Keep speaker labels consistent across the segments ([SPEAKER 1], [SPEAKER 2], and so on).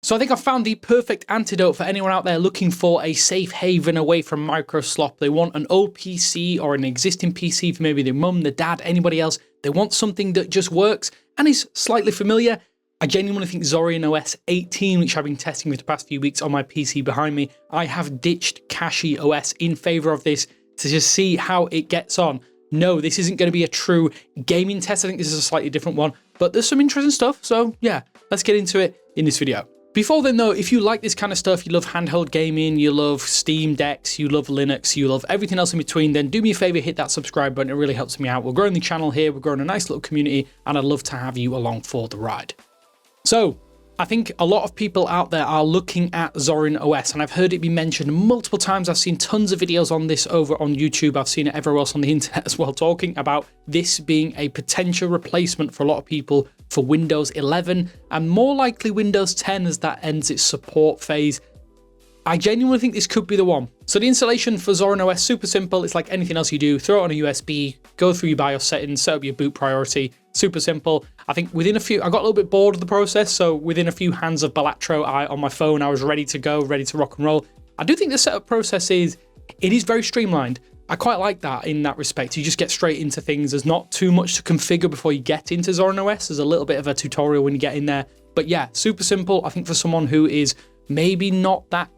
[SPEAKER 1] So I think I found the perfect antidote for anyone out there looking for a safe haven away from microslop. They want an old PC or an existing PC for maybe their mum, their dad, anybody else. They want something that just works and is slightly familiar. I genuinely think Zorin OS 18, which I've been testing for the past few weeks on my PC behind me, I have ditched Cache OS in favor of this to just see how it gets on. No, this isn't going to be a true gaming test. I think this is a slightly different one, but there's some interesting stuff. So yeah, let's get into it in this video. Before then though, if you like this kind of stuff, you love handheld gaming, you love Steam Decks, you love Linux, you love everything else in between, then do me a favor, hit that subscribe button. It really helps me out. We're growing the channel here, we're growing a nice little community, and I'd love to have you along for the ride. So I think a lot of people out there are looking at Zorin OS, and I've heard it be mentioned multiple times. I've seen tons of videos on this over on YouTube. I've seen it everywhere else on the internet as well, talking about this being a potential replacement for a lot of people for Windows 11 and more likely Windows 10 as that ends its support phase. I genuinely think this could be the one. So the installation for Zorin OS, super simple. It's like anything else you do. Throw it on a USB, go through your BIOS settings, set up your boot priority. Super simple. I think within a few, I got a little bit bored of the process. So within a few hands of Balatro on my phone, I was ready to go, ready to rock and roll. I do think the setup process is very streamlined. I quite like that in that respect. You just get straight into things. There's not too much to configure before you get into Zorin OS. There's a little bit of a tutorial when you get in there. But yeah, super simple. I think for someone who is maybe not that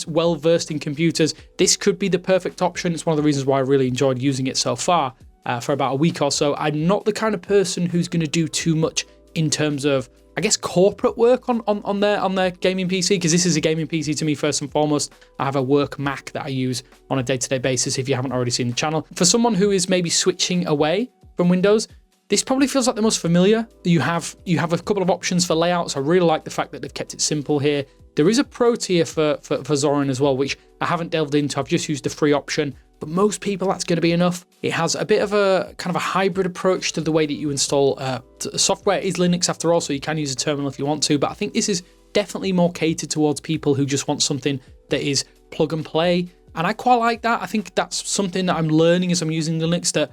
[SPEAKER 1] well versed in computers, this could be the perfect option. It's one of the reasons why I really enjoyed using it so far for about a week or so. I'm not the kind of person who's going to do too much in terms of, I guess, corporate work on their gaming PC, because this is a gaming PC to me first and foremost. I have a work Mac that I use on a day-to-day basis if you haven't already seen the channel. For someone who is maybe switching away from Windows, this probably feels like the most familiar. You have a couple of options for layouts. I really like the fact that they've kept it simple here. There is a pro tier for Zorin as well, which I haven't delved into. I've just used the free option, but most people that's going to be enough. It has a bit of a kind of a hybrid approach to the way that you install software. It is Linux after all, so you can use a terminal if you want to, but I think this is definitely more catered towards people who just want something that is plug and play, and I quite like that. I think that's something that I'm learning as I'm using Linux, that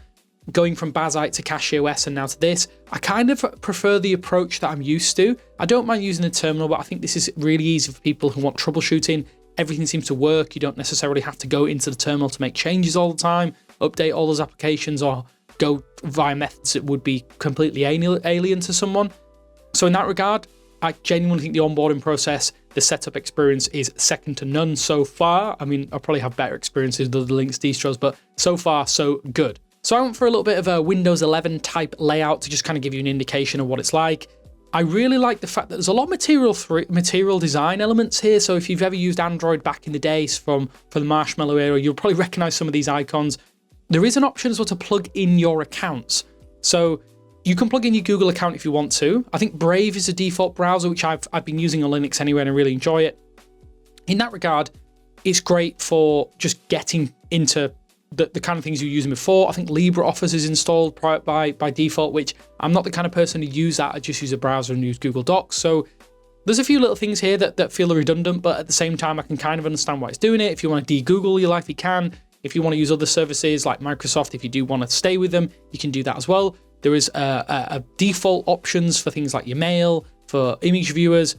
[SPEAKER 1] going from Bazzite to Cache OS and now to this, I kind of prefer the approach that I'm used to. I don't mind using a terminal, but I think this is really easy for people who want troubleshooting. Everything seems to work. You don't necessarily have to go into the terminal to make changes all the time, update all those applications, or go via methods that would be completely alien to someone. So in that regard, I genuinely think the onboarding process, the setup experience is second to none so far. I mean, I'll probably have better experiences with the Linux distros, but so far, so good. So I went for a little bit of a Windows 11 type layout to just kind of give you an indication of what it's like. I really like the fact that there's a lot of material design elements here. So if you've ever used Android back in the days from the Marshmallow era, you'll probably recognize some of these icons. There is an option as well to plug in your accounts. So you can plug in your Google account if you want to. I think Brave is a default browser, which I've been using on Linux anyway, and I really enjoy it. In that regard, it's great for just getting into the kind of things you're using before. I think LibreOffice is installed by default, which I'm not the kind of person who use that. I just use a browser and use Google Docs. So there's a few little things here that feel redundant, but at the same time, I can kind of understand why it's doing it. If you want to de-Google your life, you can. If you want to use other services like Microsoft, if you do want to stay with them, you can do that as well. There is a default options for things like your mail, for image viewers.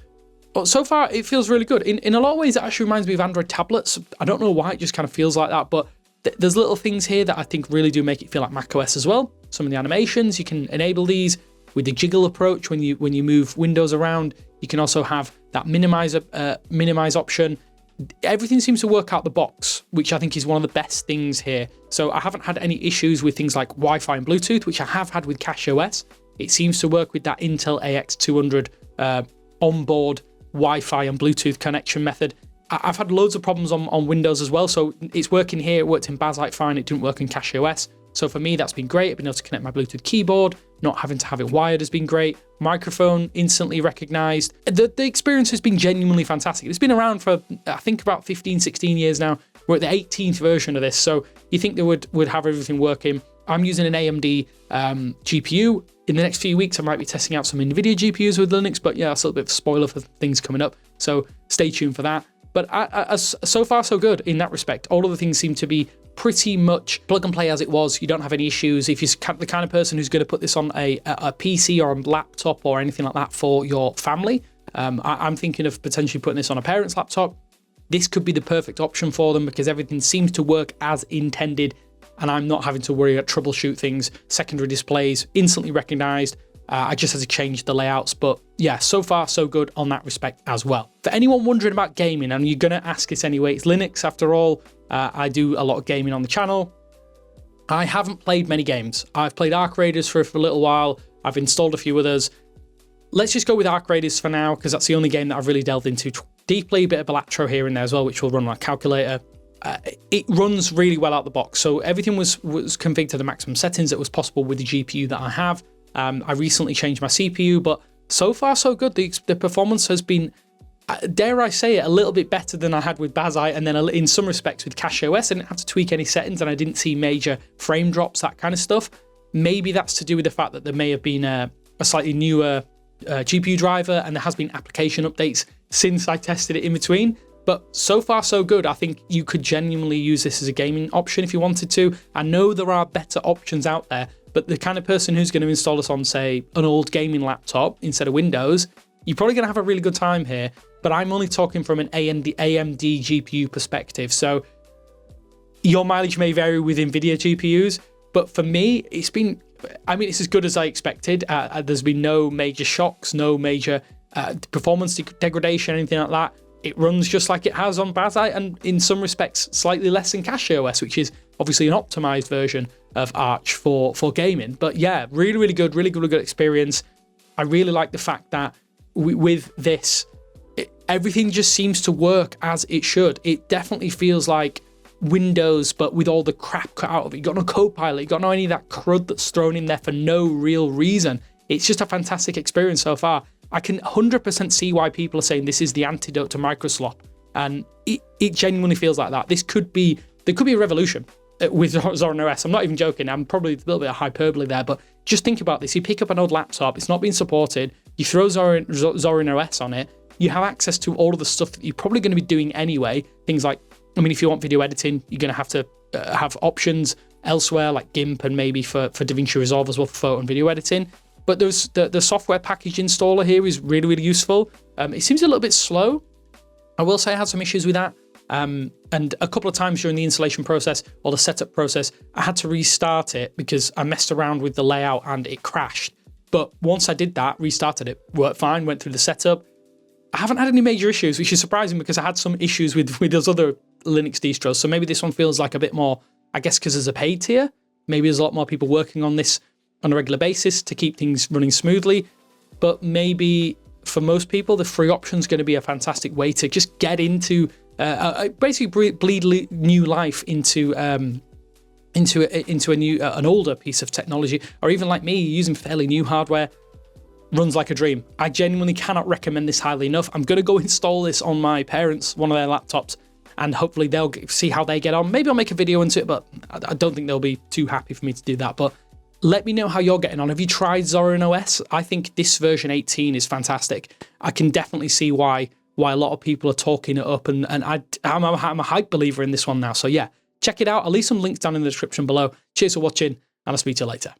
[SPEAKER 1] But so far, it feels really good. In a lot of ways, it actually reminds me of Android tablets. I don't know why, it just kind of feels like that, but there's little things here that I think really do make it feel like macOS as well. Some of the animations, you can enable these with the jiggle approach when you move windows around. You can also have that minimize option. Everything seems to work out the box, which I think is one of the best things here. So I haven't had any issues with things like Wi-Fi and Bluetooth, which I have had with Cache OS. It seems to work with that Intel AX200 onboard Wi-Fi and Bluetooth connection method. I've had loads of problems on Windows as well, so it's working here. It worked in Bazzite fine, it didn't work in Cache OS. So for me, that's been great. I've been able to connect my Bluetooth keyboard, not having to have it wired has been great. Microphone instantly recognized. The experience has been genuinely fantastic. It's been around for, I think, about 15, 16 years now. We're at the 18th version of this, so you think they would have everything working. I'm using an AMD GPU. In the next few weeks, I might be testing out some NVIDIA GPUs with Linux, but yeah, that's a little bit of a spoiler for things coming up. So stay tuned for that. But so far, so good in that respect. All of the things seem to be pretty much plug and play as it was. You don't have any issues. If you're the kind of person who's going to put this on a PC or a laptop or anything like that for your family, I'm thinking of potentially putting this on a parent's laptop. This could be the perfect option for them because everything seems to work as intended, and I'm not having to worry about troubleshoot things, secondary displays, instantly recognized. I just had to change the layouts, but yeah, so far so good on that respect as well. For anyone wondering about gaming, and you're going to ask this anyway, it's Linux after all. I do a lot of gaming on the channel. I haven't played many games. I've played Arc Raiders for a little while. I've installed a few others. Let's just go with Arc Raiders for now, because that's the only game that I've really delved into deeply. A bit of Balatro here and there as well, which will run on a calculator. It runs really well out the box. So everything was configured to the maximum settings that was possible with the GPU that I have. I recently changed my CPU, but so far so good. The performance has been, dare I say it, a little bit better than I had with Bazzite, and then in some respects with CacheOS. I didn't have to tweak any settings, and I didn't see major frame drops, that kind of stuff. Maybe that's to do with the fact that there may have been a slightly newer GPU driver, and there has been application updates since I tested it in between. But so far so good. I think you could genuinely use this as a gaming option if you wanted to. I know there are better options out there, but the kind of person who's going to install this on, say, an old gaming laptop instead of Windows, you're probably going to have a really good time here. But I'm only talking from an AMD GPU perspective. So your mileage may vary with NVIDIA GPUs, but for me, it's as good as I expected. There's been no major shocks, no major performance degradation, anything like that. It runs just like it has on Bazzite, and in some respects, slightly less than CacheOS, which is obviously an optimized version of Arch for gaming. But yeah, really good experience. I really like the fact that with this, everything just seems to work as it should. It definitely feels like Windows, but with all the crap cut out of it. You got no Copilot, you got no any of that crud that's thrown in there for no real reason. It's just a fantastic experience so far. I can 100% see why people are saying this is the antidote to microslop, and it genuinely feels like that. There could be a revolution with Zorin OS. I'm not even joking. I'm probably a little bit of hyperbole there, but just think about this. You pick up an old laptop, it's not being supported, you throw Zorin OS on it, you have access to all of the stuff that you're probably going to be doing anyway. Things like, if you want video editing, you're going to have to have options elsewhere like GIMP and maybe for DaVinci Resolve as well for photo and video editing. But there's the software package installer here is really useful. It seems a little bit slow. I will say I had some issues with that. And a couple of times during the installation process or the setup process, I had to restart it because I messed around with the layout and it crashed. But once I did that, restarted it, worked fine, went through the setup. I haven't had any major issues, which is surprising because I had some issues with those other Linux distros. So maybe this one feels like a bit more, I guess because there's a paid tier. Maybe there's a lot more people working on this on a regular basis to keep things running smoothly. But maybe for most people, the free option is going to be a fantastic way to just get into, basically bleed new life into an older piece of technology, or even like me, using fairly new hardware. Runs like a dream. I genuinely cannot recommend this highly enough. I'm going to go install this on my parents' one of their laptops, and hopefully they'll see how they get on. Maybe I'll make a video into it, but I don't think they'll be too happy for me to do that. But let me know how you're getting on. Have you tried Zorin OS? I think this version 18 is fantastic. I can definitely see why a lot of people are talking it up, and I'm a hype believer in this one now. So yeah, check it out. I'll leave some links down in the description below. Cheers for watching, and I'll speak to you later.